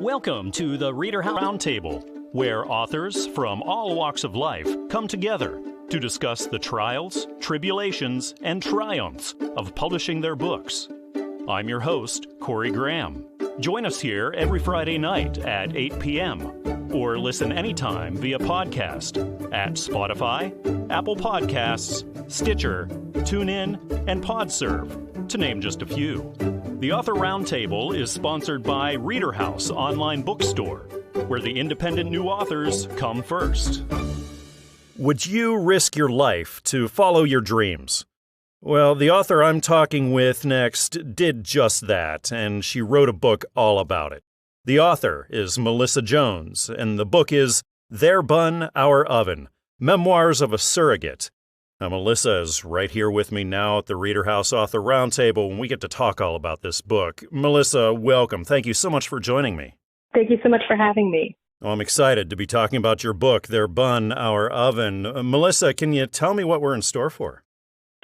Welcome to the ReaderHouse Roundtable, where authors from all walks of life come together to discuss the trials, tribulations, and triumphs of publishing their books. I'm your host, Corey Graham. Join us here every Friday night at 8 p.m. or listen anytime via podcast at Spotify, Apple Podcasts, Stitcher, TuneIn, and PodServe, to name just a few. The Author Roundtable is sponsored by ReaderHouse Online Bookstore, where the independent new authors come first. Would you risk your life to follow your dreams? Well, the author I'm talking with next did just that, and she wrote a book all about it. The author is Melissa Jones, and the book is Their Bun, Our Oven, Memoirs of a Surrogate. Now, Melissa is right here with me now at the ReaderHouse Author Roundtable, and we get to talk all about this book. Melissa, welcome. Thank you so much for joining me. Thank you so much for having me. Well, I'm excited to be talking about your book, Their Bun, Our Oven. Melissa, can you tell me what we're in store for?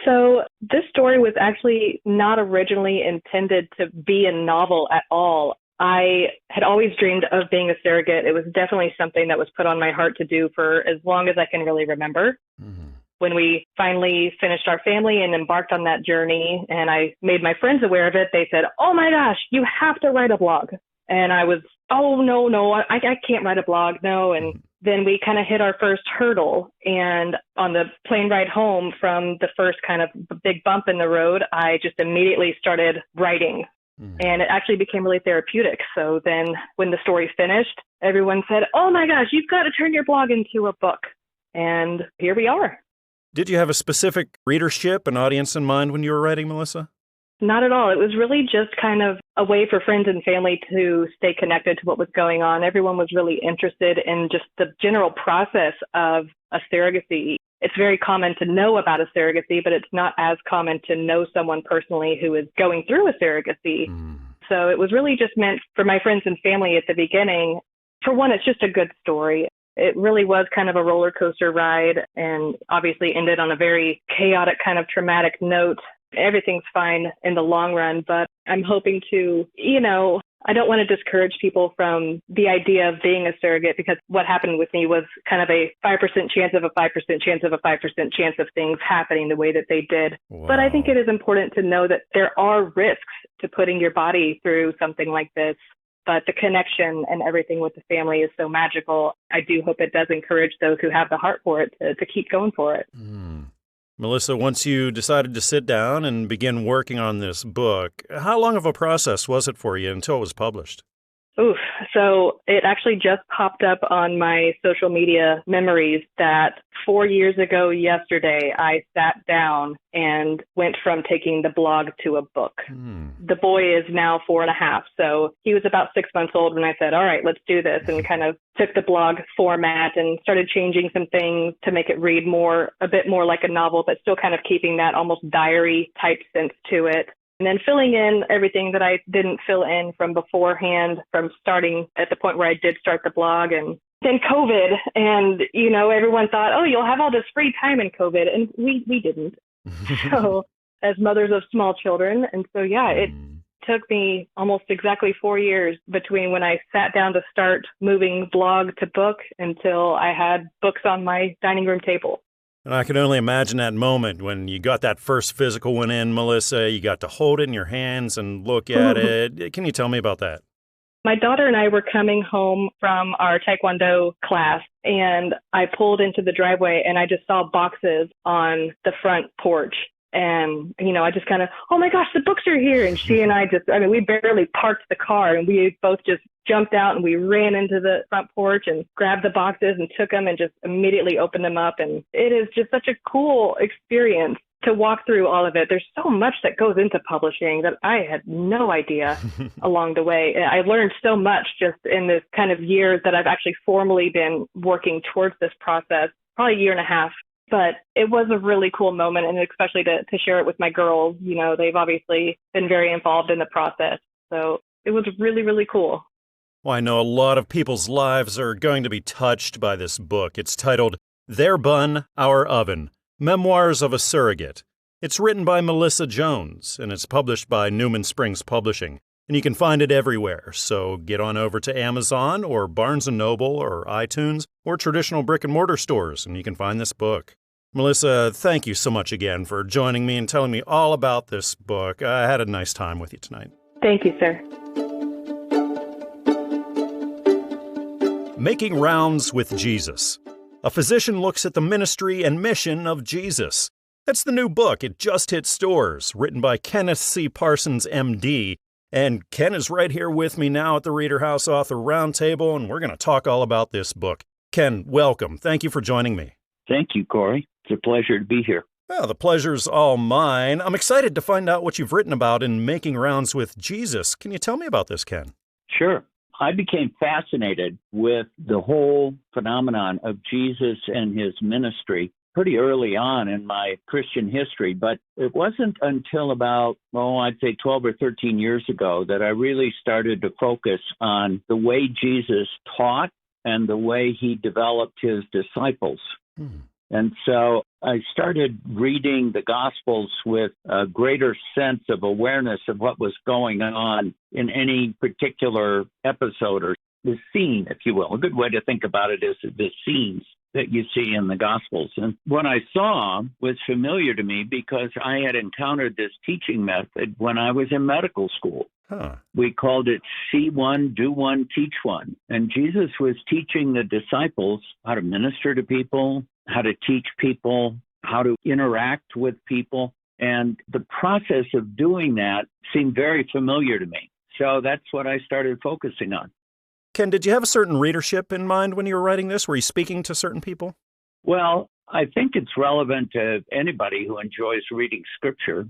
So this story was actually not originally intended to be a novel at all. I had always dreamed of being a surrogate. It was definitely something that was put on my heart to do for as long as I can really remember. Mm-hmm. When we finally finished our family and embarked on that journey, and I made my friends aware of it, they said, "Oh my gosh, you have to write a blog." And I was, "Oh, no, I can't write a blog, no." And then we kind of hit our first hurdle. And on the plane ride home from the first kind of big bump in the road, I just immediately started writing. And it actually became really therapeutic. So then when the story finished, everyone said, "Oh my gosh, you've got to turn your blog into a book." And here we are. Did you have a specific readership and audience in mind when you were writing, Melissa? Not at all. It was really just kind of a way for friends and family to stay connected to what was going on. Everyone was really interested in just the general process of a surrogacy. It's very common to know about a surrogacy, but it's not as common to know someone personally who is going through a surrogacy. So it was really just meant for my friends and family at the beginning. For one, it's just a good story. It really was kind of a roller coaster ride, and obviously ended on a very chaotic kind of traumatic note. Everything's fine in the long run, but I'm hoping to, I don't want to discourage people from the idea of being a surrogate, because what happened with me was kind of a 5% chance of a 5% chance of a 5% chance of things happening the way that they did. Wow. But I think it is important to know that there are risks to putting your body through something like this. But the connection and everything with the family is so magical. I do hope it does encourage those who have the heart for it to keep going for it. Melissa, once you decided to sit down and begin working on this book, how long of a process was it for you until it was published? So it actually just popped up on my social media memories that 4 years ago yesterday, I sat down and went from taking the blog to a book. The boy is now 4.5, so he was about 6 months old when I said, "All right, let's do this," and kind of took the blog format and started changing some things to make it read a bit more like a novel, but still kind of keeping that almost diary type sense to it. And then filling in everything that I didn't fill in from beforehand, from starting at the point where I did start the blog. And then COVID, and, everyone thought, "Oh, you'll have all this free time in COVID." And we didn't. So as mothers of small children. And so, it took me almost exactly 4 years between when I sat down to start moving blog to book until I had books on my dining room table. And I can only imagine that moment when you got that first physical one in, Melissa. You got to hold it in your hands and look at it. Can you tell me about that? My daughter and I were coming home from our Taekwondo class, and I pulled into the driveway and I just saw boxes on the front porch. And, I just kind of, "Oh my gosh, the books are here." And she and we barely parked the car, and we both just jumped out and we ran into the front porch and grabbed the boxes and took them and just immediately opened them up. And it is just such a cool experience to walk through all of it. There's so much that goes into publishing that I had no idea along the way. I learned so much just in this kind of year that I've actually formally been working towards this process, probably a year and a half. But it was a really cool moment, and especially to share it with my girls. They've obviously been very involved in the process. So it was really, really cool. Well, I know a lot of people's lives are going to be touched by this book. It's titled Their Bun, Our Oven, Memoirs of a Surrogate. It's written by Melissa Jones, and it's published by Newman Springs Publishing. and you can find it everywhere. So get on over to Amazon or Barnes & Noble or iTunes or traditional brick-and-mortar stores, and you can find this book. Melissa, thank you so much again for joining me and telling me all about this book. I had a nice time with you tonight. Thank you, sir. Making Rounds with Jesus. A physician looks at the ministry and mission of Jesus. That's the new book. It just hit stores, written by Kenneth C. Parsons, M.D., and Ken is right here with me now at the ReaderHouse Author Roundtable, and we're going to talk all about this book. Ken, welcome. Thank you for joining me. Thank you, Corey. It's a pleasure to be here. Well, the pleasure's all mine. I'm excited to find out what you've written about in Making Rounds with Jesus. Can you tell me about this, Ken? Sure. I became fascinated with the whole phenomenon of Jesus and his ministry pretty early on in my Christian history, but it wasn't until about, I'd say 12 or 13 years ago that I really started to focus on the way Jesus taught and the way he developed his disciples. And so I started reading the Gospels with a greater sense of awareness of what was going on in any particular episode or the scene, if you will. A good way to think about it is the scenes that you see in the Gospels. And what I saw was familiar to me because I had encountered this teaching method when I was in medical school. We called it see one, do one, teach one. And Jesus was teaching the disciples how to minister to people, how to teach people, how to interact with people. And the process of doing that seemed very familiar to me. So that's what I started focusing on. Ken, did you have a certain readership in mind when you were writing this? Were you speaking to certain people? Well, I think it's relevant to anybody who enjoys reading scripture,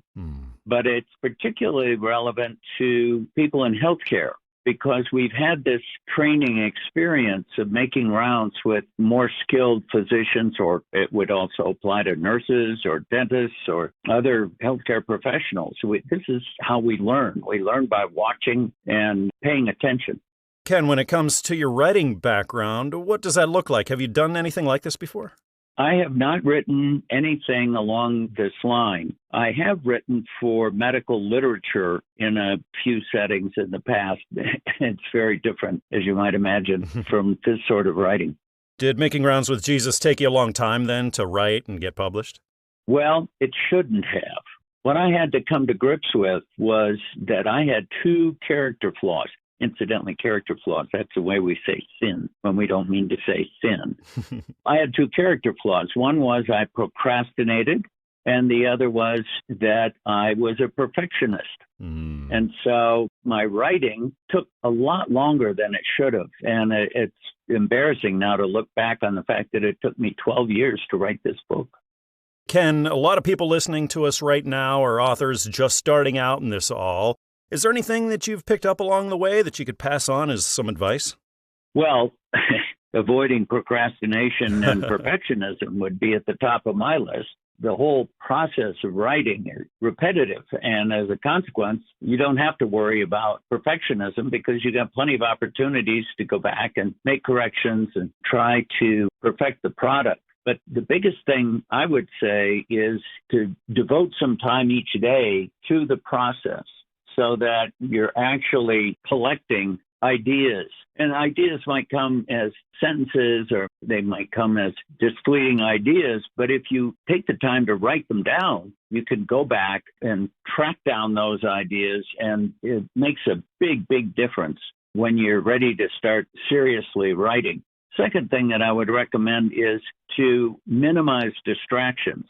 but it's particularly relevant to people in healthcare because we've had this training experience of making rounds with more skilled physicians, or it would also apply to nurses or dentists or other healthcare professionals. This is how we learn. We learn by watching and paying attention. Ken, when it comes to your writing background, what does that look like? Have you done anything like this before? I have not written anything along this line. I have written for medical literature in a few settings in the past. It's very different, as you might imagine, from this sort of writing. Did Making Rounds with Jesus take you a long time then to write and get published? Well, it shouldn't have. What I had to come to grips with was that I had two character flaws. Incidentally, character flaws, that's the way we say sin when we don't mean to say sin. I had two character flaws. One was I procrastinated, and the other was that I was a perfectionist. And so my writing took a lot longer than it should have. And it's embarrassing now to look back on the fact that it took me 12 years to write this book. Ken, a lot of people listening to us right now are authors just starting out in this all. Is there anything that you've picked up along the way that you could pass on as some advice? Well, avoiding procrastination and perfectionism would be at the top of my list. The whole process of writing is repetitive, and as a consequence, you don't have to worry about perfectionism because you got plenty of opportunities to go back and make corrections and try to perfect the product. But the biggest thing I would say is to devote some time each day to the process, so that you're actually collecting ideas. And ideas might come as sentences or they might come as just fleeting ideas. But if you take the time to write them down, you can go back and track down those ideas. And it makes a big, big difference when you're ready to start seriously writing. Second thing that I would recommend is to minimize distractions.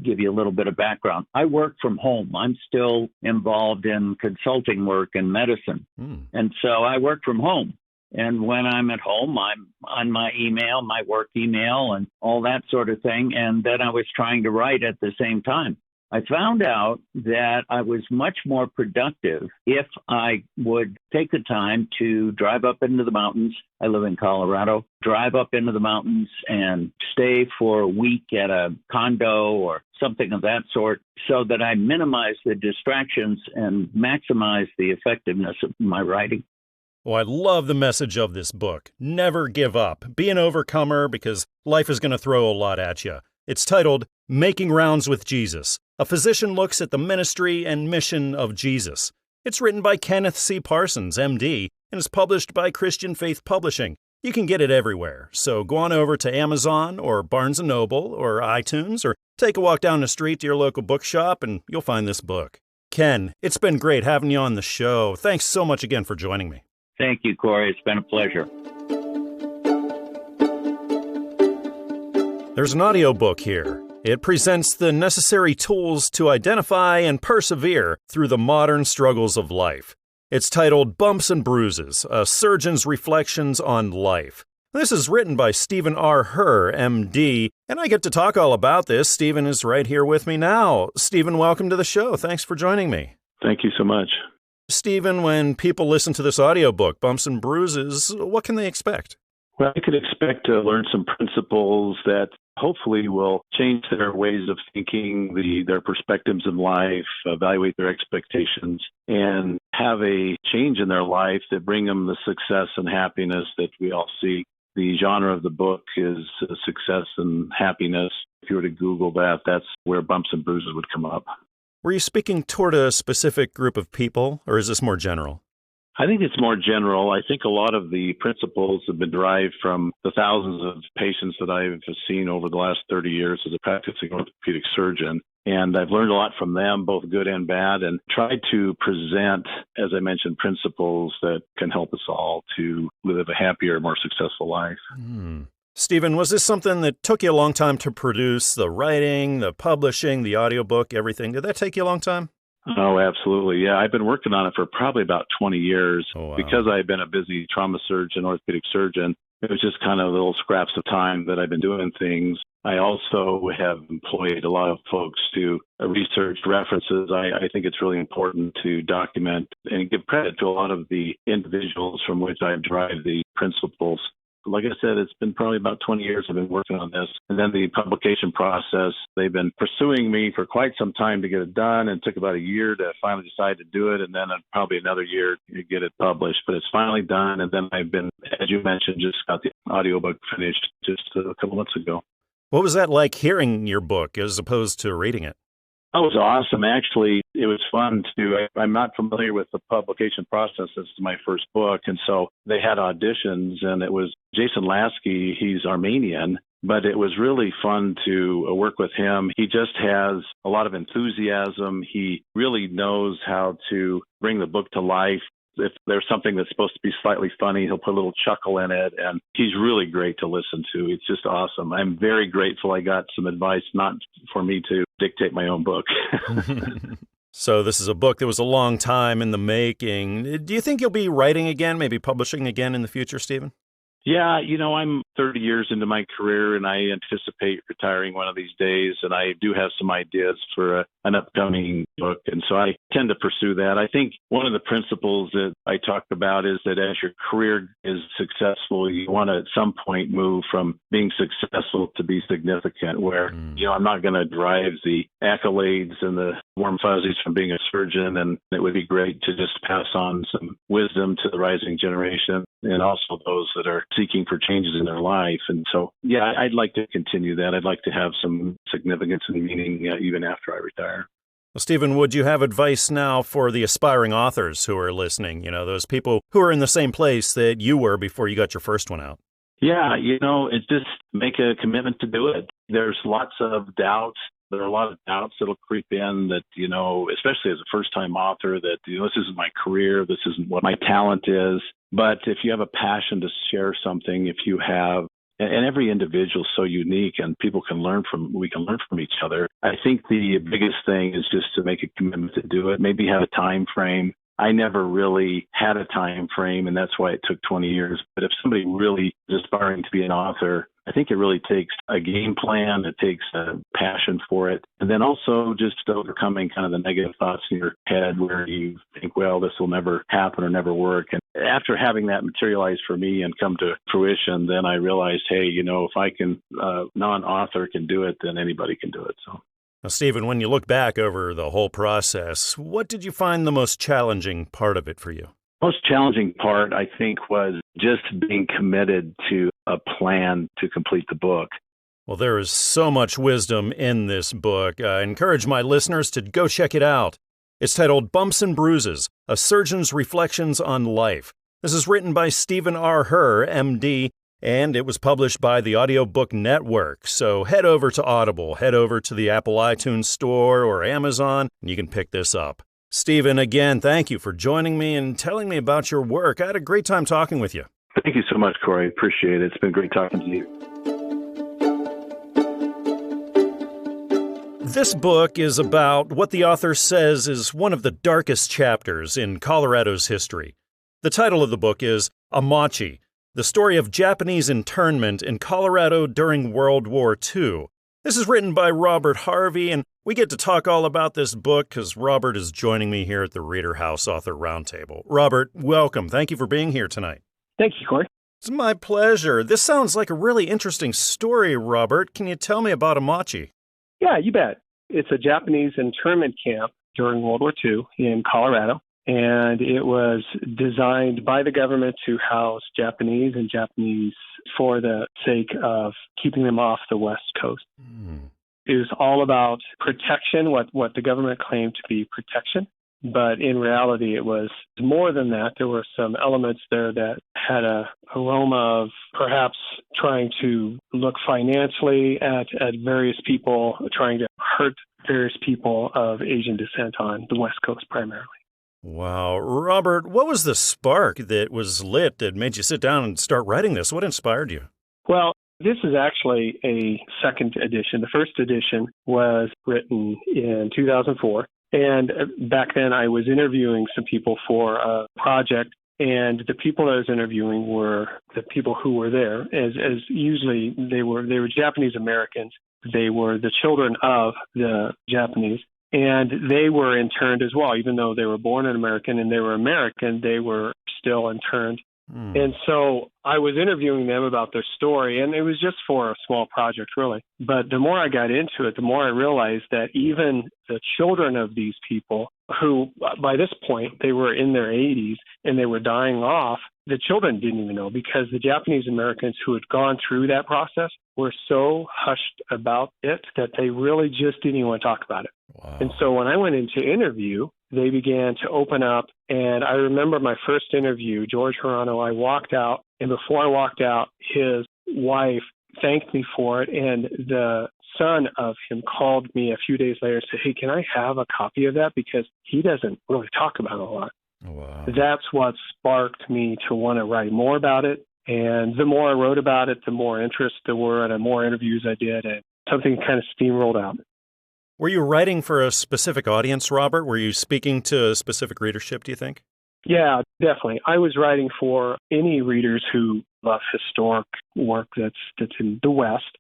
Give you a little bit of background. I work from home. I'm still involved in consulting work in medicine. And so I work from home. And when I'm at home, I'm on my email, my work email, and all that sort of thing. And then I was trying to write at the same time. I found out that I was much more productive if I would take the time to drive up into the mountains. I live in Colorado. Drive up into the mountains and stay for a week at a condo or something of that sort so that I minimize the distractions and maximize the effectiveness of my writing. Oh, I love the message of this book. Never give up. Be an overcomer because life is going to throw a lot at you. It's titled Making Rounds with Jesus. A physician looks at the ministry and mission of Jesus. It's written by Kenneth C. Parsons, MD, and is published by Christian Faith Publishing. You can get it everywhere, so go on over to Amazon or Barnes & Noble or iTunes, or take a walk down the street to your local bookshop and you'll find this book. Ken, it's been great having you on the show. Thanks so much again for joining me. Thank you, Corey. It's been a pleasure. There's an audiobook here. It presents the necessary tools to identify and persevere through the modern struggles of life. It's titled Bumps and Bruises, A Surgeon's Reflections on Life. This is written by Stephen R. Hoer, MD, and I get to talk all about this. Stephen is right here with me now. Stephen, welcome to the show. Thanks for joining me. Thank you so much. Stephen, when people listen to this audiobook, Bumps and Bruises, what can they expect? Well, I could expect to learn some principles that hopefully will change their ways of thinking, their perspectives in life, evaluate their expectations, and have a change in their life that bring them the success and happiness that we all seek. The genre of the book is success and happiness. If you were to Google that, that's where Bumps and Bruises would come up. Were you speaking toward a specific group of people, or is this more general? I think it's more general. I think a lot of the principles have been derived from the thousands of patients that I've seen over the last 30 years as a practicing orthopedic surgeon. And I've learned a lot from them, both good and bad, and tried to present, as I mentioned, principles that can help us all to live a happier, more successful life. Stephen, was this something that took you a long time to produce? The writing, the publishing, the audiobook, everything. Did that take you a long time? Oh, absolutely. Yeah, I've been working on it for probably about 20 years. Oh, wow. Because I've been a busy trauma surgeon, orthopedic surgeon. It was just kind of little scraps of time that I've been doing things. I also have employed a lot of folks to research references. I think it's really important to document and give credit to a lot of the individuals from which I've derived the principles. Like I said, it's been probably about 20 years I've been working on this. And then the publication process, they've been pursuing me for quite some time to get it done, and it took about a year to finally decide to do it, and then probably another year to get it published. But it's finally done, and then I've been, as you mentioned, just got the audiobook finished just a couple months ago. What was that like hearing your book as opposed to reading it? That was awesome. Actually, it was fun I'm not familiar with the publication process. This is my first book. And so they had auditions, and it was Jason Lasky. He's Armenian, but it was really fun to work with him. He just has a lot of enthusiasm. He really knows how to bring the book to life. If there's something that's supposed to be slightly funny, he'll put a little chuckle in it, and he's really great to listen to. It's just awesome. I'm very grateful I got some advice, not for me to dictate my own book. So this is a book that was a long time in the making. Do you think you'll be writing again, maybe publishing again in the future, Stephen? Yeah, I'm 30 years into my career, and I anticipate retiring one of these days, and I do have some ideas for an upcoming book, and so I tend to pursue that. I think one of the principles that I talk about is that as your career is successful, you want to at some point move from being successful to be significant, where, I'm not going to derive the accolades and the warm fuzzies from being a surgeon, and it would be great to just pass on some wisdom to the rising generation and also those that are seeking for changes in their life. And so, yeah, I'd like to continue that. I'd like to have some significance and meaning even after I retire. Well, Stephen, would you have advice now for the aspiring authors who are listening, those people who are in the same place that you were before you got your first one out? Yeah, it's just make a commitment to do it. There's lots of doubts. There are a lot of doubts that'll creep in that, especially as a first-time author, that this isn't my career, this isn't what my talent is. But if you have a passion to share something, if you have, and every individual is so unique, and we can learn from each other. I think the biggest thing is just to make a commitment to do it, maybe have a time frame. I never really had a time frame, and that's why it took 20 years. But if somebody really is aspiring to be an author, I think it really takes a game plan. It takes a passion for it. And then also just overcoming kind of the negative thoughts in your head where you think, well, this will never happen or never work. And after having that materialize for me and come to fruition, then I realized, hey, if I can, non-author can do it, then anybody can do it. So. Now, Stephen, when you look back over the whole process, what did you find the most challenging part of it for you? Most challenging part, I think, was just being committed to a plan to complete the book. Well, there is so much wisdom in this book. I encourage my listeners to go check it out. It's titled Bumps and Bruises, A Surgeon's Reflections on Life. This is written by Stephen R. Hoer, MD, and it was published by the Audiobook Network. So head over to Audible, head over to the Apple iTunes Store or Amazon, and you can pick this up. Stephen, again, thank you for joining me and telling me about your work. I had a great time talking with you. Thank you so much, Corey. Appreciate it. It's been great talking to you. This book is about what the author says is one of the darkest chapters in Colorado's history. The title of the book is Amachi, the story of Japanese internment in Colorado during World War II. This is written by Robert Harvey, and we get to talk all about this book because Robert is joining me here at the ReaderHouse Author Roundtable. Robert, welcome. Thank you for being here tonight. Thank you, Corey. It's my pleasure. This sounds like a really interesting story, Robert. Can you tell me about Amachi? Yeah, you bet. It's a Japanese internment camp during World War II in Colorado, and it was designed by the government to house Japanese for the sake of keeping them off the West Coast. It was all about protection, what the government claimed to be protection. But in reality, it was more than that. There were some elements there that had a aroma of perhaps trying to look financially at various people, trying to hurt various people of Asian descent on the West Coast primarily. Wow. Robert, what was the spark that was lit that made you sit down and start writing this? What inspired you? Well, this is actually a second edition. The first edition was written in 2004. And back then I was interviewing some people for a project, and the people I was interviewing were the people who were there, as usually they were Japanese Americans. They were the children of the Japanese, and they were interned as well. Even though they were born an American and they were American, they were still interned. And so I was interviewing them about their story, and it was just for a small project, really. But the more I got into it, the more I realized that even the children of these people, who by this point, they were in their 80s and they were dying off, the children didn't even know, because the Japanese Americans who had gone through that process were so hushed about it that they really just didn't even want to talk about it. Wow. And so when I went into interview, they began to open up. And I remember my first interview, George Hirano, I walked out, and before I walked out, his wife thanked me for it. And the son of him called me a few days later and said, "Hey, can I have a copy of that? Because he doesn't really talk about it a lot." Wow. That's what sparked me to want to write more about it. And the more I wrote about it, the more interest there were, and the more interviews I did, and something kind of steamrolled out. Were you writing for a specific audience, Robert? Were you speaking to a specific readership, do you think? Yeah, definitely. I was writing for any readers who love historic work that's in the West,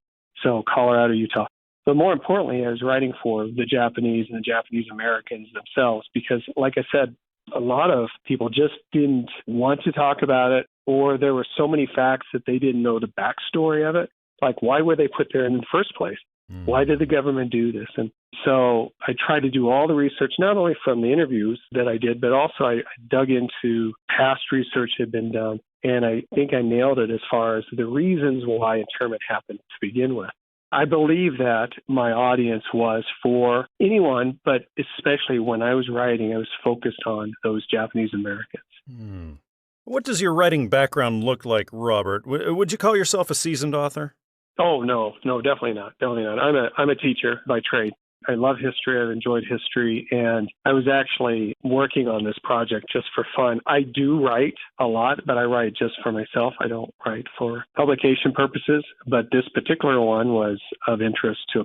so Colorado, Utah. But more importantly, I was writing for the Japanese and the Japanese Americans themselves, because, like I said, a lot of people just didn't want to talk about it, or there were so many facts that they didn't know the backstory of it. Like, why were they put there in the first place? Why did the government do this? And so I tried to do all the research, not only from the interviews that I did, but also I dug into past research that had been done. And I think I nailed it as far as the reasons why internment happened to begin with. I believe that my audience was for anyone, but especially when I was writing, I was focused on those Japanese Americans. What does your writing background look like, Robert? Would you call yourself a seasoned author? Oh, no, definitely not. Definitely not. I'm a teacher by trade. I love history. I've enjoyed history. And I was actually working on this project just for fun. I do write a lot, but I write just for myself. I don't write for publication purposes. But this particular one was of interest to a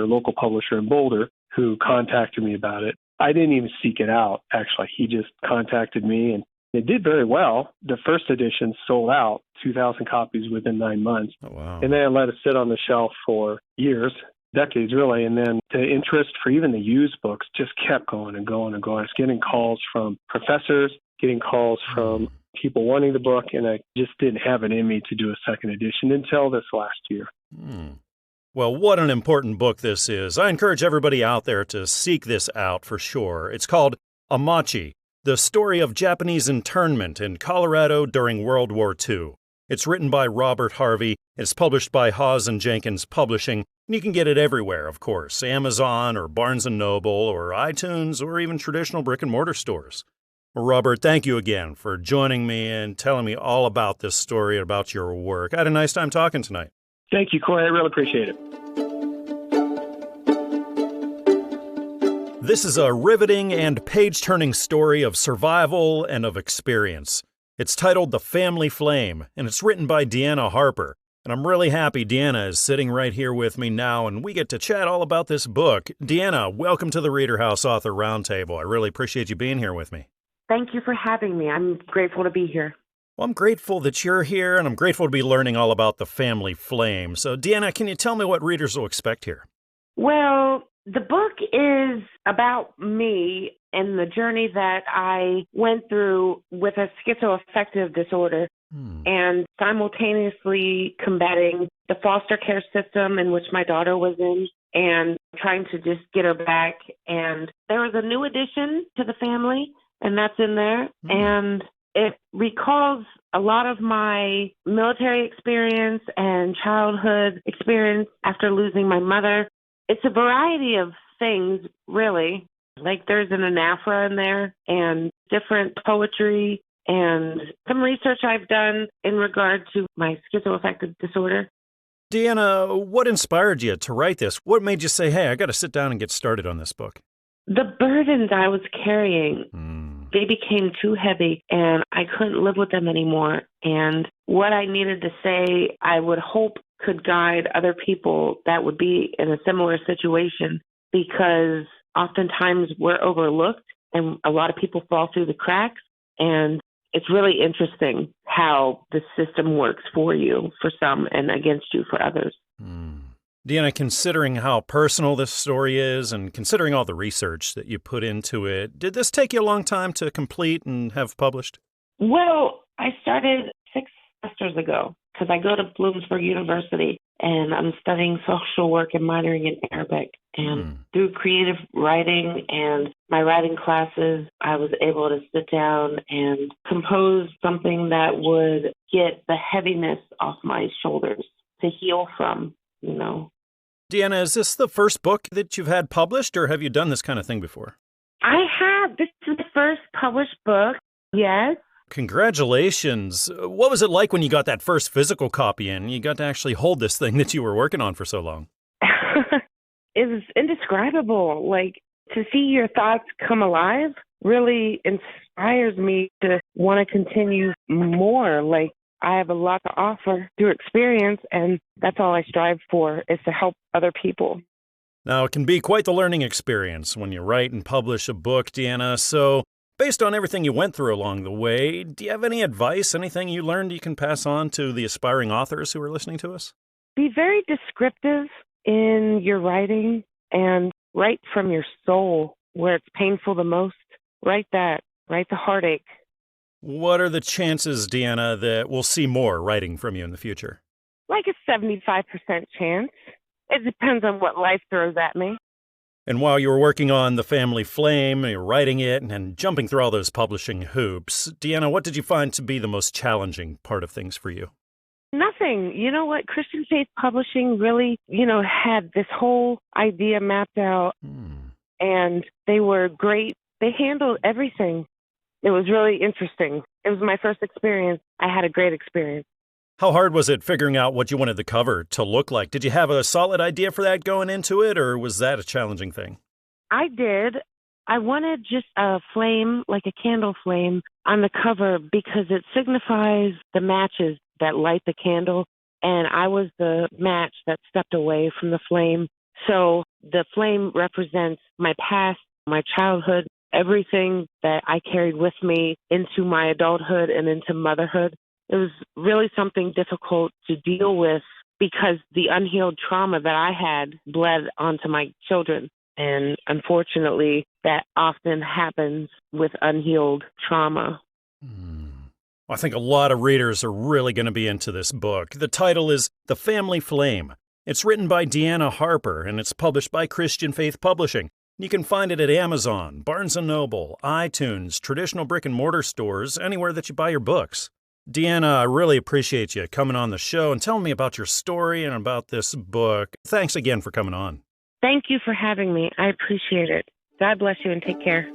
local publisher in Boulder, who contacted me about it. I didn't even seek it out, actually. He just contacted me, and it did very well. The first edition sold out 2,000 copies within 9 months. Oh, wow. And then I let it sit on the shelf for years, decades really. And then the interest for even the used books just kept going and going and going. I was getting calls from professors, getting calls from people wanting the book, and I just didn't have it in me to do a second edition until this last year. Well, what an important book this is. I encourage everybody out there to seek this out for sure. It's called Amachi, the story of Japanese internment in Colorado during World War II. It's written by Robert Harvey. It's published by Hawes and Jenkins Publishing. And you can get it everywhere, of course, Amazon or Barnes & Noble or iTunes or even traditional brick-and-mortar stores. Well, Robert, thank you again for joining me and telling me all about this story, about your work. I had a nice time talking tonight. Thank you, Corey. I really appreciate it. This is a riveting and page-turning story of survival and of experience. It's titled The Family Flame, and it's written by Deanna Harper. And I'm really happy Deanna is sitting right here with me now, and we get to chat all about this book. Deanna, welcome to the ReaderHouse Author Roundtable. I really appreciate you being here with me. Thank you for having me. I'm grateful to be here. Well, I'm grateful that you're here, and I'm grateful to be learning all about The Family Flame. So, Deanna, can you tell me what readers will expect here? Well, the book is about me and the journey that I went through with a schizoaffective disorder and simultaneously combating the foster care system in which my daughter was in and trying to just get her back. And there was a new addition to the family, and that's in there. And it recalls a lot of my military experience and childhood experience after losing my mother. It's a variety of things, really. Like there's an anaphora in there and different poetry and some research I've done in regard to my schizoaffective disorder. Deanna, what inspired you to write this? What made you say, hey, I got to sit down and get started on this book? The burdens I was carrying, they became too heavy and I couldn't live with them anymore. And what I needed to say, I would hope could guide other people that would be in a similar situation, because oftentimes we're overlooked and a lot of people fall through the cracks. And it's really interesting how the system works for you for some and against you for others. Deanna, considering how personal this story is and considering all the research that you put into it, did this take you a long time to complete and have published? Well, I started 6 semesters ago because I go to Bloomsburg University and I'm studying social work and minoring in Arabic. And through creative writing and my writing classes, I was able to sit down and compose something that would get the heaviness off my shoulders to heal from, you know. Deanna, is this the first book that you've had published, or have you done this kind of thing before? I have. This is the first published book, yes. Congratulations. What was it like when you got that first physical copy in? You got to actually hold this thing that you were working on for so long. It was indescribable. Like, to see your thoughts come alive really inspires me to want to continue more. Like, I have a lot to offer through experience, and that's all I strive for, is to help other people. Now, it can be quite the learning experience when you write and publish a book, Deanna. So, based on everything you went through along the way, do you have any advice, anything you learned you can pass on to the aspiring authors who are listening to us? Be very descriptive in your writing and write from your soul where it's painful the most. Write that. Write the heartache. What are the chances, Deanna, that we'll see more writing from you in the future? Like a 75% chance. It depends on what life throws at me. And while you were working on The Family Flame, you're writing it and jumping through all those publishing hoops, Deanna, what did you find to be the most challenging part of things for you? Nothing. You know what? Christian Faith Publishing really, had this whole idea mapped out, and they were great. They handled everything. It was really interesting. It was my first experience. I had a great experience. How hard was it figuring out what you wanted the cover to look like? Did you have a solid idea for that going into it, or was that a challenging thing? I did. I wanted just a flame, like a candle flame, on the cover because it signifies the matches that light the candle, and I was the match that stepped away from the flame. So the flame represents my past, my childhood, everything that I carried with me into my adulthood and into motherhood. It was really something difficult to deal with because the unhealed trauma that I had bled onto my children. And unfortunately, that often happens with unhealed trauma. I think a lot of readers are really going to be into this book. The title is The Family Flame. It's written by Deanna Harper, and it's published by Christian Faith Publishing. You can find it at Amazon, Barnes & Noble, iTunes, traditional brick-and-mortar stores, anywhere that you buy your books. Deanna, I really appreciate you coming on the show and telling me about your story and about this book. Thanks again for coming on. Thank you for having me. I appreciate it. God bless you and take care.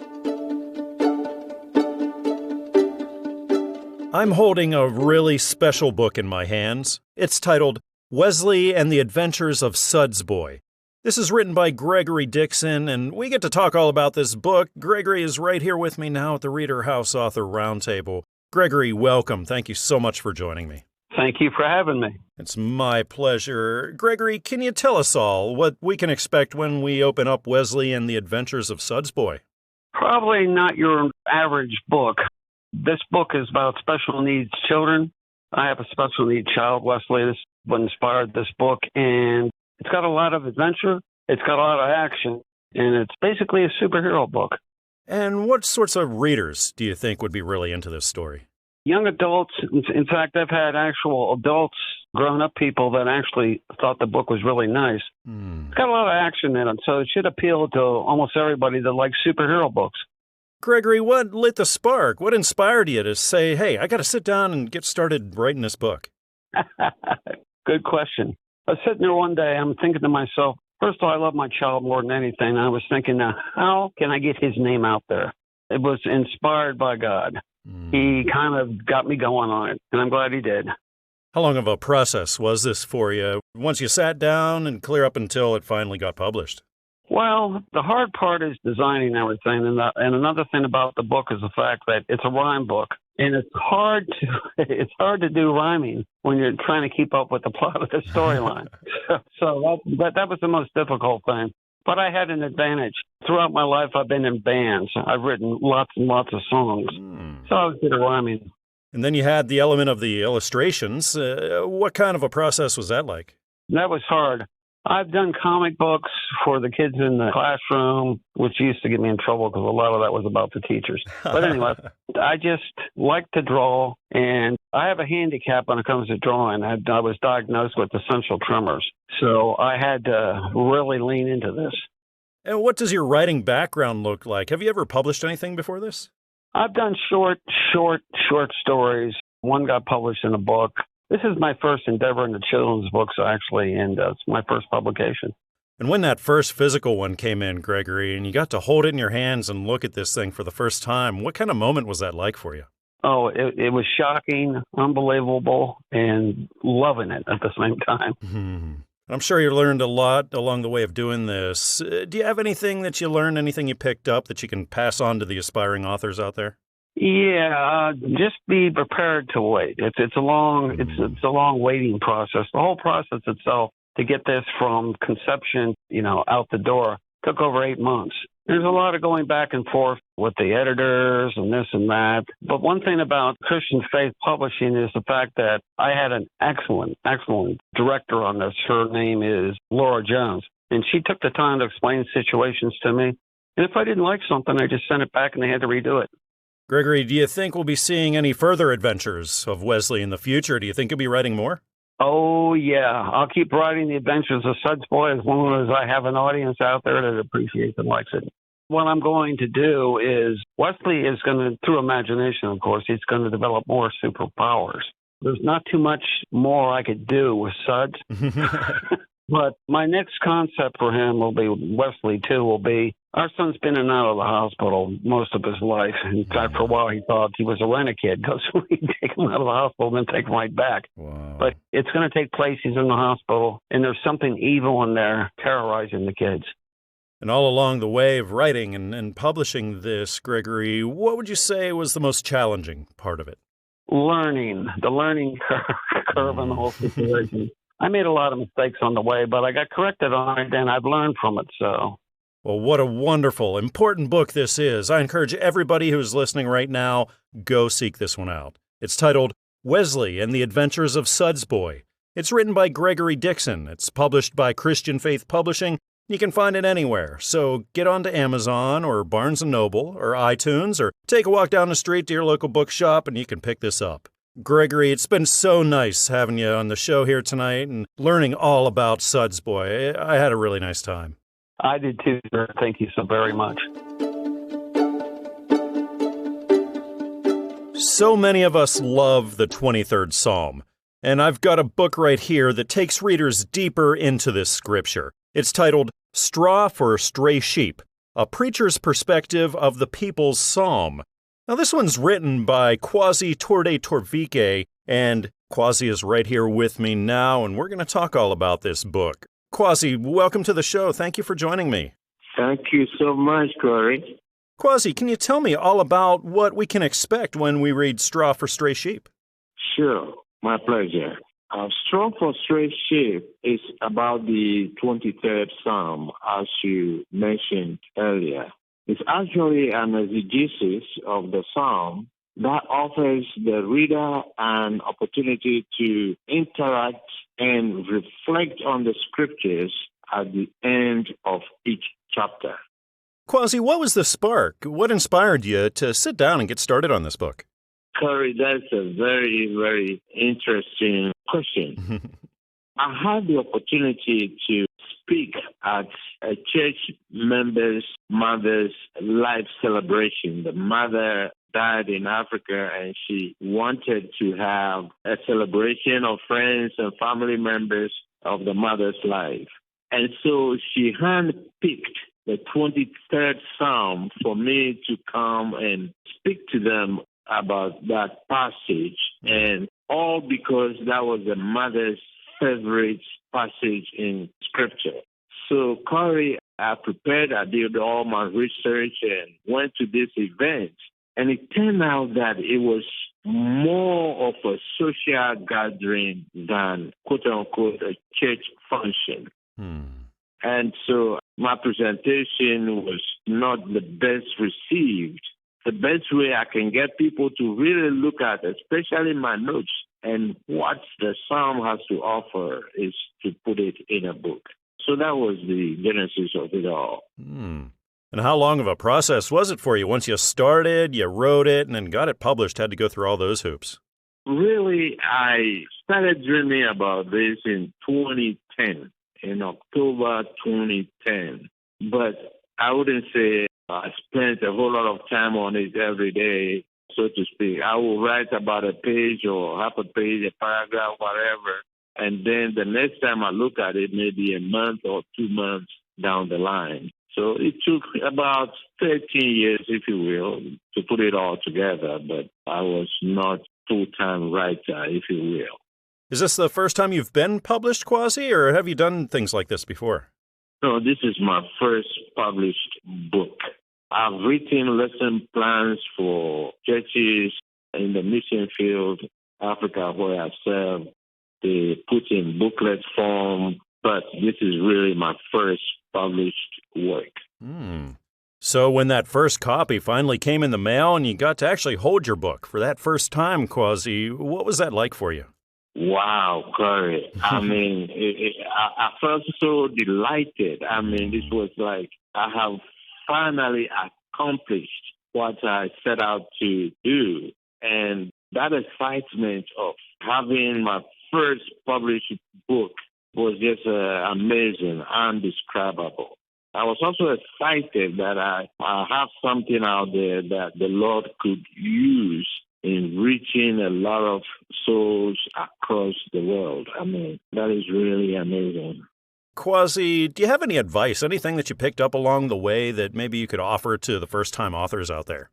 I'm holding a really special book in my hands. It's titled Wesley and the Adventures of Suds Boy. This is written by Gregory Dixon, and we get to talk all about this book. Gregory is right here with me now at the ReaderHouse Author Roundtable. Gregory, welcome. Thank you so much for joining me. Thank you for having me. It's my pleasure. Gregory, can you tell us all what we can expect when we open up Wesley and the Adventures of Suds Boy? Probably not your average book. This book is about special needs children. I have a special needs child, Wesley. This is what inspired this book, and it's got a lot of adventure. It's got a lot of action, and it's basically a superhero book. And what sorts of readers do you think would be really into this story? Young adults. In fact, I've had actual adults, grown-up people that actually thought the book was really nice. It's got a lot of action in it, so it should appeal to almost everybody that likes superhero books. Gregory, what lit the spark? What inspired you to say, hey, I got to sit down and get started writing this book? Good question. I was sitting there one day, I'm thinking to myself, first of all, I love my child more than anything. I was thinking, how can I get his name out there? It was inspired by God. He kind of got me going on it, and I'm glad he did. How long of a process was this for you once you sat down and clear up until it finally got published? Well, the hard part is designing everything, and another thing about the book is the fact that it's a rhyme book, and it's hard to do rhyming when you're trying to keep up with the plot of the storyline. so that was the most difficult thing. But I had an advantage. Throughout my life, I've been in bands. I've written lots and lots of songs, so I was good at rhyming. And then you had the element of the illustrations. What kind of a process was that like? That was hard. I've done comic books for the kids in the classroom, which used to get me in trouble because a lot of that was about the teachers. But anyway, I just like to draw, and I have a handicap when it comes to drawing. I was diagnosed with essential tremors, so I had to really lean into this. And what does your writing background look like? Have you ever published anything before this? I've done short stories. One got published in a book. This is my first endeavor in the children's books, actually, and it's my first publication. And when that first physical one came in, Gregory, and you got to hold it in your hands and look at this thing for the first time, what kind of moment was that like for you? Oh, it was shocking, unbelievable, and loving it at the same time. I'm sure you learned a lot along the way of doing this. Do you have anything that you learned, anything you picked up that you can pass on to the aspiring authors out there? Yeah, just be prepared to wait. It's a long waiting process. The whole process itself to get this from conception, out the door took over 8 months. There's a lot of going back and forth with the editors and this and that. But one thing about Christian Faith Publishing is the fact that I had an excellent director on this. Her name is Laura Jones, and she took the time to explain situations to me. And if I didn't like something, I just sent it back and they had to redo it. Gregory, do you think we'll be seeing any further adventures of Wesley in the future? Do you think you'll be writing more? Oh, yeah. I'll keep writing the adventures of Suds Boy as long as I have an audience out there that appreciates and likes it. What I'm going to do is Wesley is going to, through imagination, of course, he's going to develop more superpowers. There's not too much more I could do with Suds. But my next concept for him will be, Wesley too, will be, our son's been in and out of the hospital most of his life. In fact, for a while he thought he was a rent-a-kid because we'd take him out of the hospital and then take him right back. Wow. But it's going to take place, he's in the hospital, and there's something evil in there terrorizing the kids. And all along the way of writing and publishing this, Gregory, what would you say was the most challenging part of it? The learning curve in the whole situation. I made a lot of mistakes on the way, but I got corrected on it, and I've learned from it, so. Well, what a wonderful, important book this is. I encourage everybody who's listening right now, go seek this one out. It's titled Wesley and the Adventures of Suds Boy. It's written by Gregory Dixon. It's published by Christian Faith Publishing. You can find it anywhere, so get on to Amazon or Barnes & Noble or iTunes or take a walk down the street to your local bookshop and you can pick this up. Gregory, it's been so nice having you on the show here tonight and learning all about Suds Boy. I had a really nice time. I did too, sir. Thank you so very much. So many of us love the 23rd Psalm, and I've got a book right here that takes readers deeper into this scripture. It's titled Straw for Stray Sheep, A Preacher's Perspective of the People's Psalm. Now, this one's written by Torde Torvike, and Kwasi is right here with me now, and we're going to talk all about this book. Kwasi, welcome to the show. Thank you for joining me. Thank you so much, Corey. Kwasi, can you tell me all about what we can expect when we read Straw for Stray Sheep? Sure, my pleasure. Straw for Stray Sheep is about the 23rd Psalm, as you mentioned earlier. It's actually an exegesis of the Psalm that offers the reader an opportunity to interact and reflect on the scriptures at the end of each chapter. Kwasi, what was the spark? What inspired you to sit down and get started on this book? Corey, that's a very, very interesting question. I had the opportunity to speak at a church member's mother's life celebration. The mother died in Africa, and she wanted to have a celebration of friends and family members of the mother's life. And so she handpicked the 23rd Psalm for me to come and speak to them about that passage, and all because that was the mother's favorite passage in Scripture. So, Corey, I did all my research and went to this event, and it turned out that it was more of a social gathering than, quote-unquote, a church function. And so my presentation was not the best received. The best way I can get people to really look at, especially my notes, and what the Psalm has to offer is to put it in a book. So that was the genesis of it all. And how long of a process was it for you? Once you started, you wrote it, and then got it published, had to go through all those hoops? Really, I started dreaming about this in 2010. In October 2010. But I wouldn't say I spent a whole lot of time on it every day, so to speak. I will write about a page or half a page, a paragraph, whatever, and then the next time I look at it, maybe a month or 2 months down the line. So it took about 13 years, if you will, to put it all together, but I was not full-time writer, if you will. Is this the first time you've been published, Kwasi, or have you done things like this before? No, this is my first published book. I've written lesson plans for churches in the mission field, Africa, where I serve. They put in booklet form, but this is really my first published work. So when that first copy finally came in the mail and you got to actually hold your book for that first time, Kwasi, what was that like for you? Wow, Corey. I mean, I felt so delighted. I mean, this was like I have finally accomplished what I set out to do. And that excitement of having my first published book was just amazing, indescribable. I was also excited that I have something out there that the Lord could use in reaching a lot of souls across the world. I mean, that is really amazing. Kwasi, do you have any advice, anything that you picked up along the way that maybe you could offer to the first-time authors out there?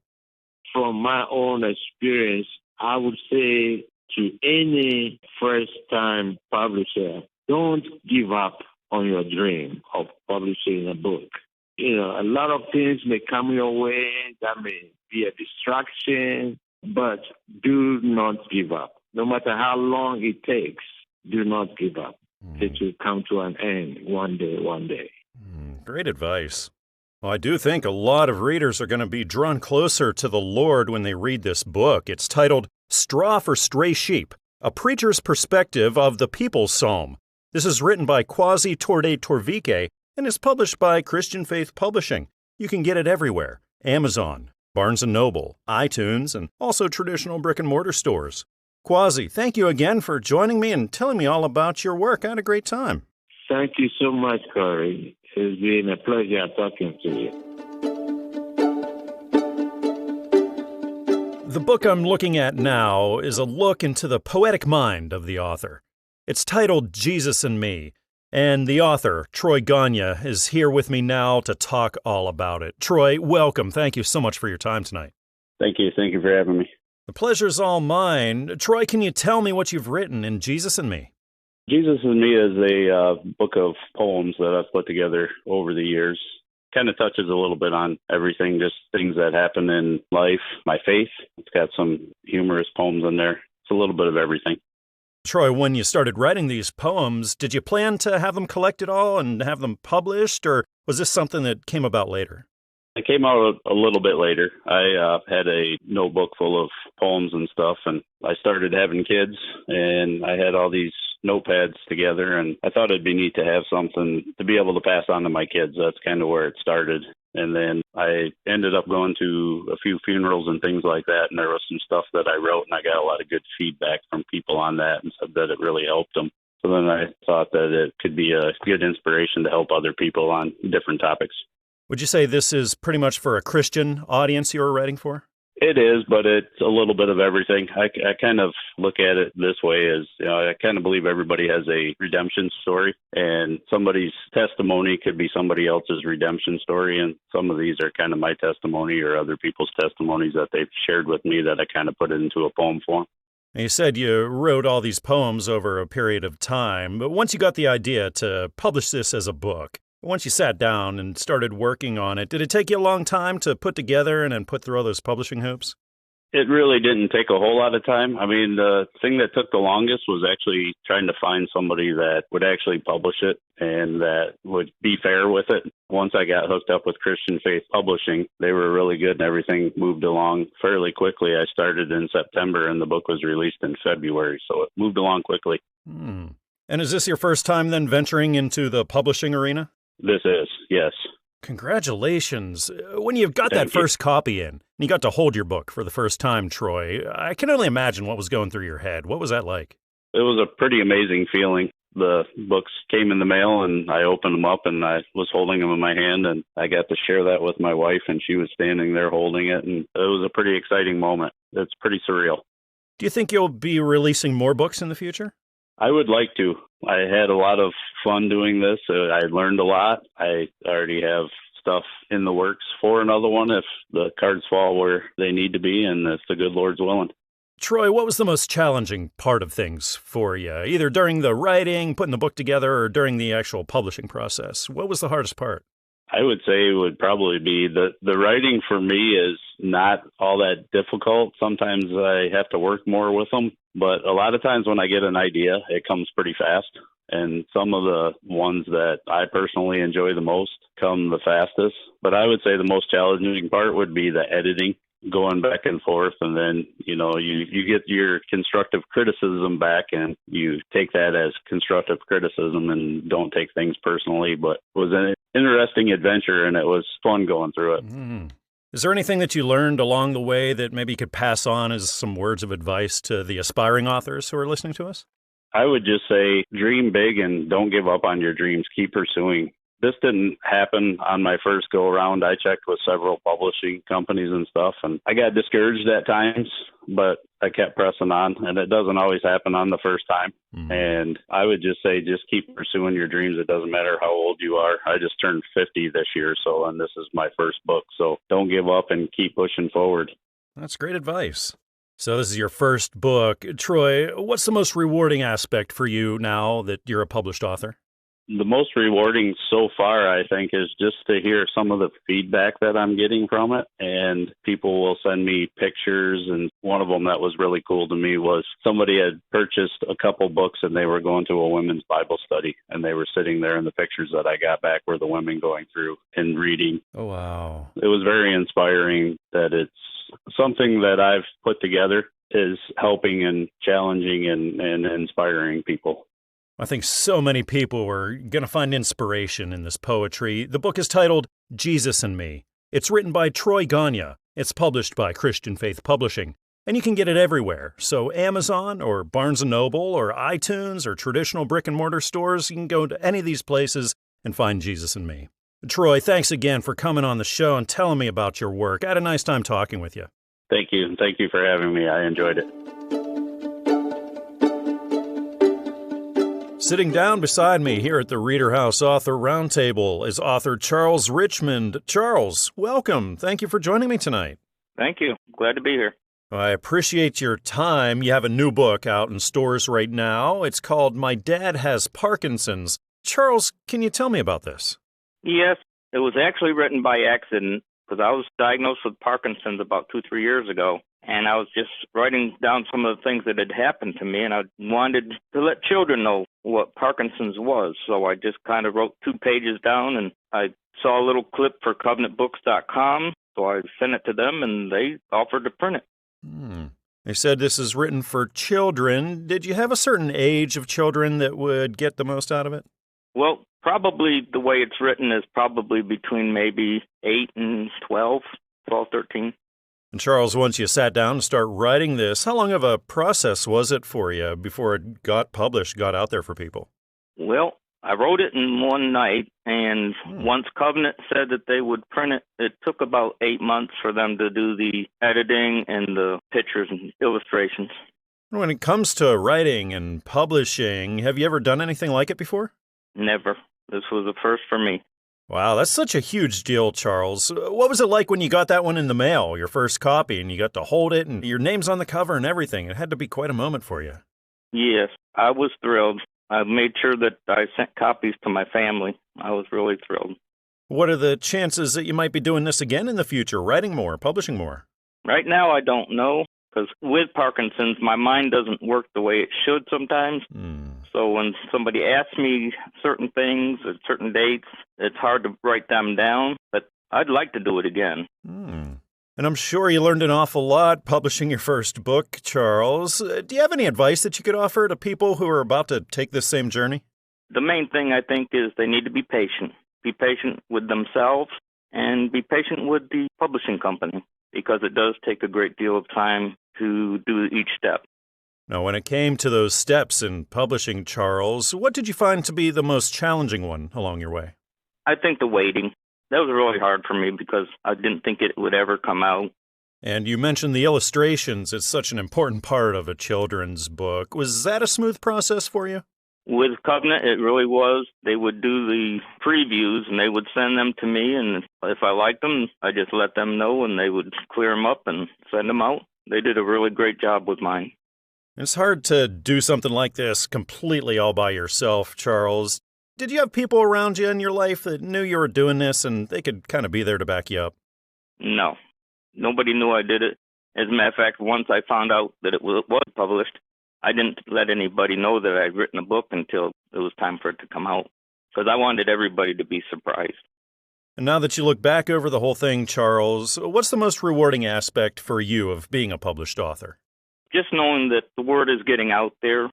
From my own experience, I would say to any first-time publisher, don't give up on your dream of publishing a book. You know, a lot of things may come your way that may be a distraction, but do not give up. No matter how long it takes, do not give up. It will come to an end one day. Great advice. Well, I do think a lot of readers are going to be drawn closer to the Lord when they read this book. It's titled Straw for Stray Sheep, A Preacher's Perspective of the People's Psalm. This is written by Torde Torvike and is published by Christian Faith Publishing. You can get it everywhere: Amazon, Barnes & Noble, iTunes, and also traditional brick-and-mortar stores. Kwasi, thank you again for joining me and telling me all about your work. I had a great time. Thank you so much, Corey. It's been a pleasure talking to you. The book I'm looking at now is a look into the poetic mind of the author. It's titled Jesus and Me, and the author, Torde Gagne, is here with me now to talk all about it. Troy, welcome. Thank you so much for your time tonight. Thank you. Thank you for having me. The pleasure's all mine. Troy, can you tell me what you've written in Jesus and Me? Jesus and Me is a book of poems that I've put together over the years. Kind of touches a little bit on everything, just things that happen in life, my faith. It's got some humorous poems in there. It's a little bit of everything. Troy, when you started writing these poems, did you plan to have them collected all and have them published, or was this something that came about later? It came out a little bit later. I had a notebook full of poems and stuff, and I started having kids, and I had all these notepads together, and I thought it'd be neat to have something to be able to pass on to my kids. That's kind of where it started. And then I ended up going to a few funerals and things like that, and there was some stuff that I wrote, and I got a lot of good feedback from people on that and said that it really helped them. So then I thought that it could be a good inspiration to help other people on different topics. Would you say this is pretty much for a Christian audience you were writing for? It is, but it's a little bit of everything. I kind of look at it this way as, I kind of believe everybody has a redemption story, and somebody's testimony could be somebody else's redemption story, and some of these are kind of my testimony or other people's testimonies that they've shared with me that I kind of put it into a poem form. You said you wrote all these poems over a period of time, but once you got the idea to publish this as a book, once you sat down and started working on it, did it take you a long time to put together and then put through all those publishing hoops? It really didn't take a whole lot of time. I mean, the thing that took the longest was actually trying to find somebody that would actually publish it and that would be fair with it. Once I got hooked up with Christian Faith Publishing, they were really good and everything moved along fairly quickly. I started in September and the book was released in February, so it moved along quickly. And is this your first time then venturing into the publishing arena? This is, yes. Congratulations. When you've got that first copy in, and you got to hold your book for the first time, Troy, I can only imagine what was going through your head. What was that like? It was a pretty amazing feeling. The books came in the mail, and I opened them up, and I was holding them in my hand, and I got to share that with my wife, and she was standing there holding it, and it was a pretty exciting moment. It's pretty surreal. Do you think you'll be releasing more books in the future? I would like to. I had a lot of fun doing this. I learned a lot. I already have stuff in the works for another one if the cards fall where they need to be and if the good Lord's willing. Troy, what was the most challenging part of things for you, either during the writing, putting the book together, or during the actual publishing process? What was the hardest part? I would say it would probably be the writing for me is not all that difficult. Sometimes I have to work more with them, but a lot of times when I get an idea, it comes pretty fast. And some of the ones that I personally enjoy the most come the fastest. But I would say the most challenging part would be the editing, going back and forth. And then, you get your constructive criticism back and you take that as constructive criticism and don't take things personally. But it was an interesting adventure and it was fun going through it. Mm-hmm. Is there anything that you learned along the way that maybe you could pass on as some words of advice to the aspiring authors who are listening to us? I would just say dream big and don't give up on your dreams. Keep pursuing. This didn't happen on my first go around. I checked with several publishing companies and stuff, and I got discouraged at times, but I kept pressing on, and it doesn't always happen on the first time. And I would just say just keep pursuing your dreams. It doesn't matter how old you are. I just turned 50 this year, and this is my first book. So don't give up and keep pushing forward. That's great advice. So this is your first book. Troy, what's the most rewarding aspect for you now that you're a published author? The most rewarding so far, I think, is just to hear some of the feedback that I'm getting from it. And people will send me pictures. And one of them that was really cool to me was somebody had purchased a couple books and they were going to a women's Bible study. And they were sitting there, and the pictures that I got back were the women going through and reading. Oh, wow. It was very inspiring that it's something that I've put together is helping and challenging and inspiring people. I think so many people are going to find inspiration in this poetry. The book is titled Jesus and Me. It's written by Torde Gagne. It's published by Christian Faith Publishing. And you can get it everywhere. So Amazon or Barnes & Noble or iTunes or traditional brick-and-mortar stores, you can go to any of these places and find Jesus and Me. Troy, thanks again for coming on the show and telling me about your work. I had a nice time talking with you. Thank you. Thank you for having me. I enjoyed it. Sitting down beside me here at the ReaderHouse Author Roundtable is author Charles Richmond. Charles, welcome. Thank you for joining me tonight. Thank you. Glad to be here. I appreciate your time. You have a new book out in stores right now. It's called My Dad Has Parkinson's. Charles, can you tell me about this? Yes, it was actually written by accident because I was diagnosed with Parkinson's about 2-3 years ago. And I was just writing down some of the things that had happened to me, and I wanted to let children know what Parkinson's was. So I just kind of wrote 2 pages down, and I saw a little clip for covenantbooks.com. So I sent it to them, and they offered to print it. They said this is written for children. Did you have a certain age of children that would get the most out of it? Well, probably the way it's written is probably between maybe 8 and 12, 13. And Charles, once you sat down to start writing this, how long of a process was it for you before it got published, got out there for people? Well, I wrote it in one night, and once Covenant said that they would print it, it took about 8 months for them to do the editing and the pictures and illustrations. When it comes to writing and publishing, have you ever done anything like it before? Never. This was a first for me. Wow, that's such a huge deal, Charles. What was it like when you got that one in the mail, your first copy, and you got to hold it, and your name's on the cover and everything? It had to be quite a moment for you. Yes, I was thrilled. I made sure that I sent copies to my family. I was really thrilled. What are the chances that you might be doing this again in the future, writing more, publishing more? Right now, I don't know, because with Parkinson's, my mind doesn't work the way it should sometimes. So when somebody asks me certain things at certain dates, it's hard to write them down, but I'd like to do it again. And I'm sure you learned an awful lot publishing your first book, Charles. Do you have any advice that you could offer to people who are about to take this same journey? The main thing, I think, is they need to be patient. Be patient with themselves and be patient with the publishing company, because it does take a great deal of time to do each step. Now, when it came to those steps in publishing, Charles, what did you find to be the most challenging one along your way? I think the waiting. That was really hard for me because I didn't think it would ever come out. And you mentioned the illustrations. It's such an important part of a children's book. Was that a smooth process for you? With Covenant, it really was. They would do the previews, and they would send them to me, and if I liked them, I just let them know, and they would clear them up and send them out. They did a really great job with mine. It's hard to do something like this completely all by yourself, Charles. Did you have people around you in your life that knew you were doing this and they could kind of be there to back you up? No. Nobody knew I did it. As a matter of fact, once I found out that it was published, I didn't let anybody know that I'd written a book until it was time for it to come out, because I wanted everybody to be surprised. And now that you look back over the whole thing, Charles, what's the most rewarding aspect for you of being a published author? Just knowing that the word is getting out there,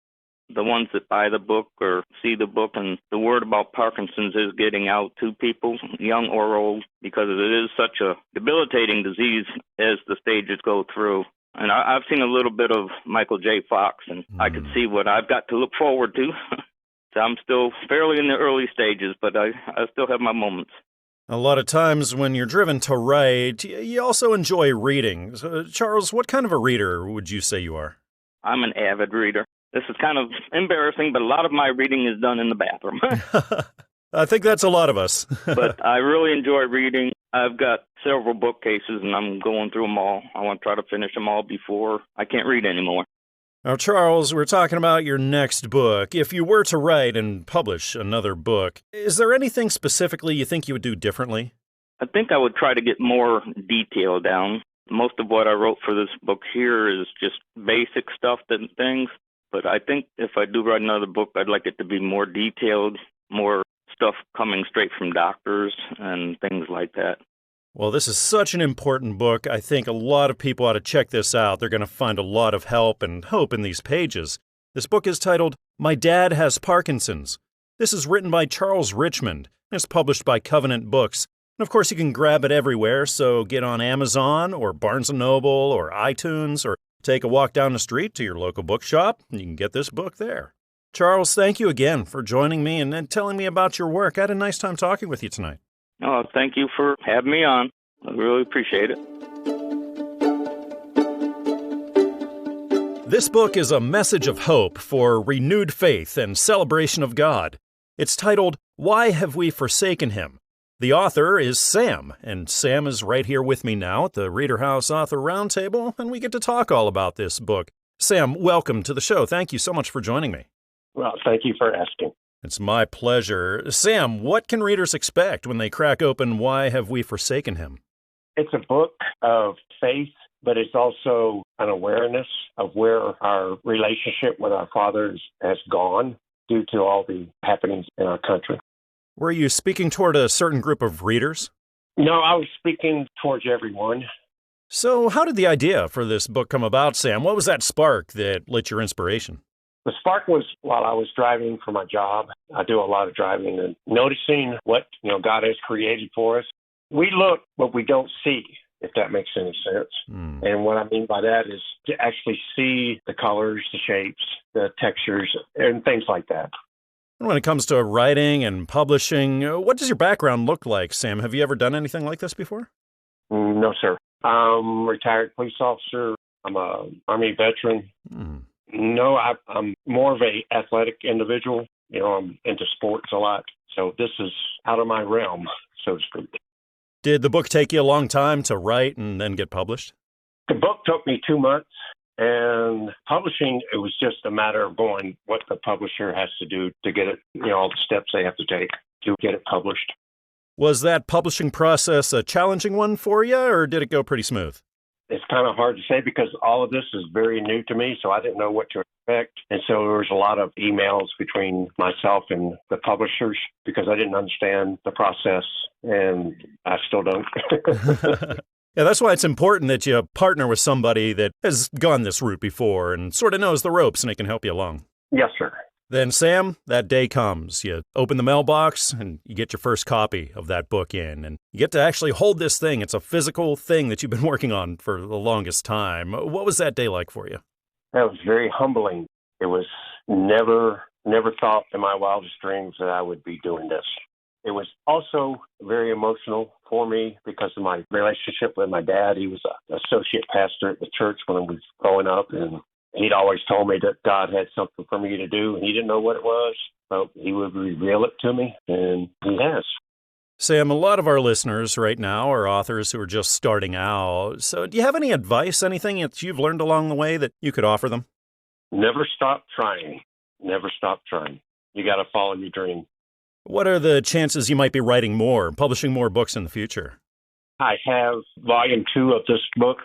the ones that buy the book or see the book, and the word about Parkinson's is getting out to people, young or old, because it is such a debilitating disease as the stages go through. And I've seen a little bit of Michael J. Fox, and I could see what I've got to look forward to. So I'm still fairly in the early stages, but I still have my moments. A lot of times when you're driven to write, you also enjoy reading. So, Charles, what kind of a reader would you say you are? I'm an avid reader. This is kind of embarrassing, but a lot of my reading is done in the bathroom. I think that's a lot of us. But I really enjoy reading. I've got several bookcases, and I'm going through them all. I want to try to finish them all before I can't read anymore. Now, Charles, we're talking about your next book. If you were to write and publish another book, is there anything specifically you think you would do differently? I think I would try to get more detail down. Most of what I wrote for this book here is just basic stuff and things. But I think if I do write another book, I'd like it to be more detailed, more stuff coming straight from doctors and things like that. Well, this is such an important book. I think a lot of people ought to check this out. They're going to find a lot of help and hope in these pages. This book is titled, My Dad Has Parkinson's. This is written by Charles Richmond, and it's published by Covenant Books. And of course, you can grab it everywhere, so get on Amazon or Barnes & Noble or iTunes, or take a walk down the street to your local bookshop, and you can get this book there. Charles, thank you again for joining me and telling me about your work. I had a nice time talking with you tonight. Oh, thank you for having me on. I really appreciate it. This book is a message of hope for renewed faith and celebration of God. It's titled, Why Have We Forsaken Him? The author is Sam, and Sam is right here with me now at the ReaderHouse Author Roundtable, and we get to talk all about this book. Sam, welcome to the show. Thank you so much for joining me. Well, thank you for asking. It's my pleasure. Sam, what can readers expect when they crack open Why Have We Forsaken Him? It's a book of faith, but it's also an awareness of where our relationship with our fathers has gone due to all the happenings in our country. Were you speaking toward a certain group of readers? No, I was speaking towards everyone. So how did the idea for this book come about, Sam? What was that spark that lit your inspiration? The spark was while I was driving for my job. I do a lot of driving and noticing what, God has created for us. We look what we don't see, if that makes any sense. And what I mean by that is to actually see the colors, the shapes, the textures, and things like that. When it comes to writing and publishing, what does your background look like, Sam? Have you ever done anything like this before? No, sir. I'm a retired police officer. I'm an Army veteran. No, I'm more of a athletic individual. I'm into sports a lot. So this is out of my realm, so to speak. Did the book take you a long time to write and then get published? The book took me 2 months. And publishing, it was just a matter of going what the publisher has to do to get it, all the steps they have to take to get it published. Was that publishing process a challenging one for you, or did it go pretty smooth? It's kind of hard to say because all of this is very new to me, so I didn't know what to expect. And so there was a lot of emails between myself and the publishers because I didn't understand the process, and I still don't. Yeah, that's why it's important that you partner with somebody that has gone this route before and sort of knows the ropes and it can help you along. Yes, sir. Then, Sam, that day comes. You open the mailbox and you get your first copy of that book in. And you get to actually hold this thing. It's a physical thing that you've been working on for the longest time. What was that day like for you? That was very humbling. It was never thought in my wildest dreams that I would be doing this. It was also very emotional for me because of my relationship with my dad. He was an associate pastor at the church when I was growing up, and he'd always told me that God had something for me to do, and he didn't know what it was, but he would reveal it to me, and he has. Sam, a lot of our listeners right now are authors who are just starting out. So do you have any advice, anything that you've learned along the way that you could offer them? Never stop trying. Never stop trying. You got to follow your dream. What are the chances you might be writing more, publishing more books in the future? I have volume 2 of this book.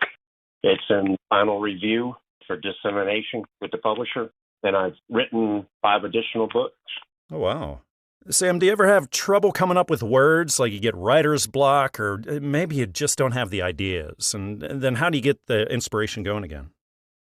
It's in final review for dissemination with the publisher. Then I've written 5 additional books. Oh, wow. Sam, do you ever have trouble coming up with words, like you get writer's block, or maybe you just don't have the ideas? And then how do you get the inspiration going again?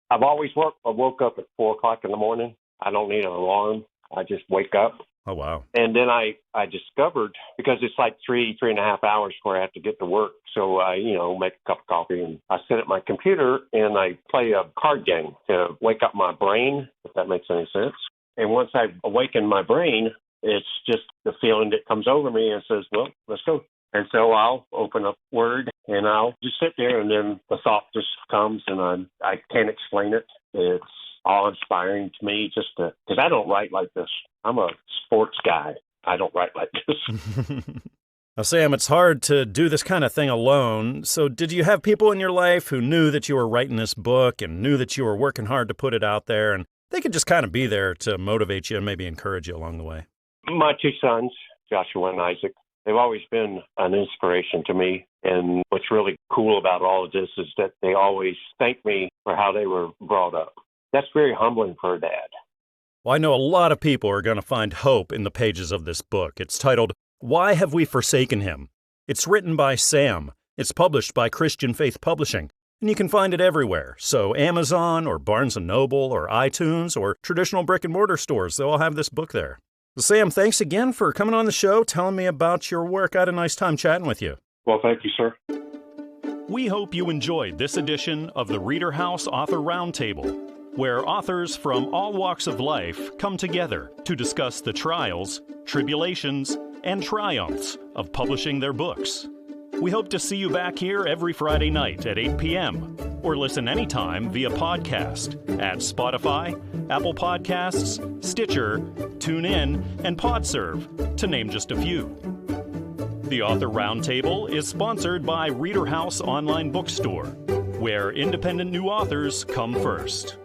I've always woke up at 4 o'clock in the morning. I don't need an alarm. I just wake up. Oh, wow. And then I discovered, because it's like 3.5 hours before I have to get to work. So I, make a cup of coffee and I sit at my computer and I play a card game to wake up my brain, if that makes any sense. And once I awaken my brain, it's just the feeling that comes over me and says, well, let's go. And so I'll open up Word and I'll just sit there, and then the thought just comes, and I can't explain it. It's awe-inspiring to me because I don't write like this. I'm a sports guy. I don't write like this. Now, Sam, it's hard to do this kind of thing alone. So did you have people in your life who knew that you were writing this book and knew that you were working hard to put it out there, and they could just kind of be there to motivate you and maybe encourage you along the way? My 2 sons, Joshua and Isaac, they've always been an inspiration to me. And what's really cool about all of this is that they always thank me for how they were brought up. That's very humbling for a dad. Well, I know a lot of people are going to find hope in the pages of this book. It's titled, Why Have We Forsaken Him? It's written by Sam. It's published by Christian Faith Publishing, and you can find it everywhere. So Amazon or Barnes & Noble or iTunes or traditional brick-and-mortar stores, they'll all have this book there. Well, Sam, thanks again for coming on the show, telling me about your work. I had a nice time chatting with you. Well, thank you, sir. We hope you enjoyed this edition of the ReaderHouse Author Roundtable, where authors from all walks of life come together to discuss the trials, tribulations, and triumphs of publishing their books. We hope to see you back here every Friday night at 8 p.m. or listen anytime via podcast at Spotify, Apple Podcasts, Stitcher, TuneIn, and PodServe, to name just a few. The Author Roundtable is sponsored by ReaderHouse Online Bookstore, where independent new authors come first.